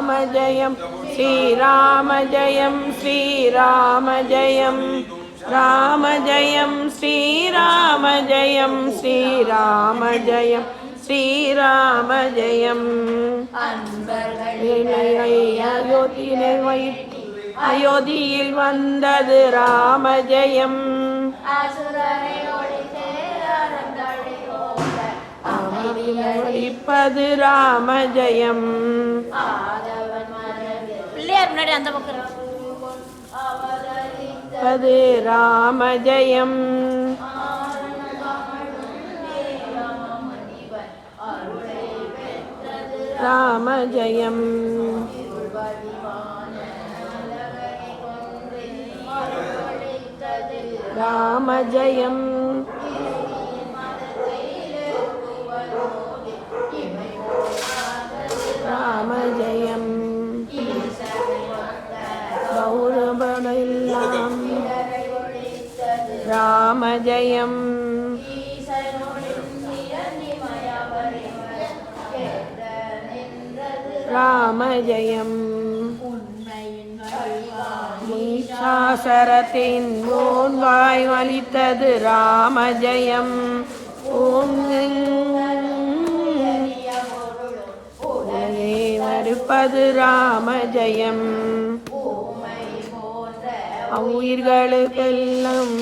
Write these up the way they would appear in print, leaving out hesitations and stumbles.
श्रीराम जयं श्रीराम जयं श्रीराम जयं राम जयं श्रीराम जयं श्रीराम जयं श्रीराम जयं அயோத்தியில் வந்தது ராம ஜெயம் இப்பது ராம ஜெயம் பிள்ளையார் முன்னாடி அந்த பக்கம் அது ராம ஜெயம் ராம ஜெயம் ராம ஜெயம் ராம ஜெயம் கௌரவமெல்லாம் ராம ஜெயம் ராம ஜெயம் சாசரத்தின் ஓன்வாய் வலித்தது ராம ஜெயம் மறுப்பது ராம ஜெயம் உயிர்களுக்கெல்லாம்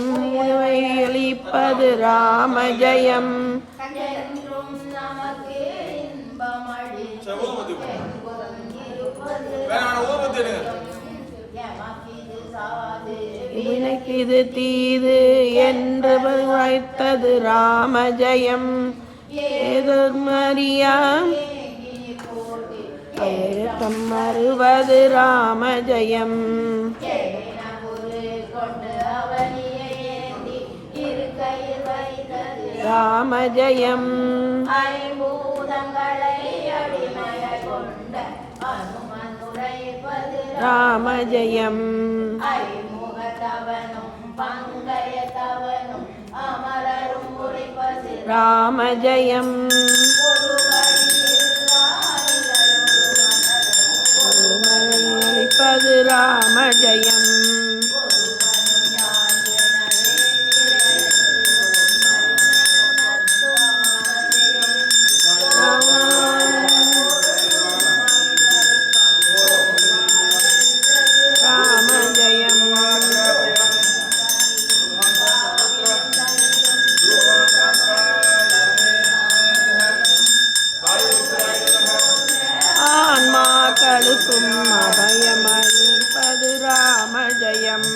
அளிப்பது ராம ஜெயம் இது தீது என்று வைத்தது ராம ஜெயம் எதிர்மறியாம் மறுவது ராம ஜெயம் ராம ஜெயம் ராம ஜெயம் ராம ஜெயம் அளிப்பது ராம ஜெயம் அபயமளிப்பது ராம ஜெயம்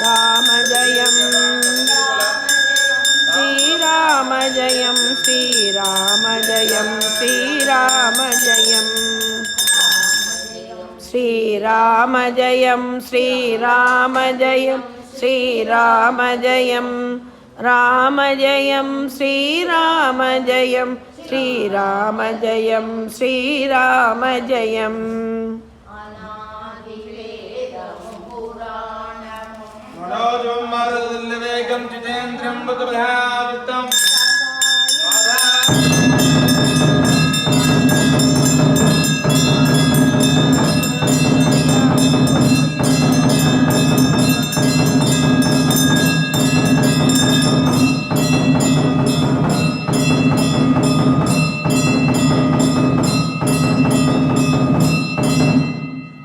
ராம ஜெயம் ஸ்ரீராம ஜெயம் ஸ்ரீராம ஜெயம் ஸ்ரீராம ஜெயம் ஸ்ரீராம ஜெயம் ஸ்ரீராம ஜெயம் ஸ்ரீராம ஜெயம் ராம ஜெயம் ஸ்ரீராம ஜெயம் ஸ்ரீராம ஜெயம் ஸ்ரீராம ஜெயம் மனோஜம் மருதில் வேகம் ஜிதேந்திரம் புதபதாவித்தம்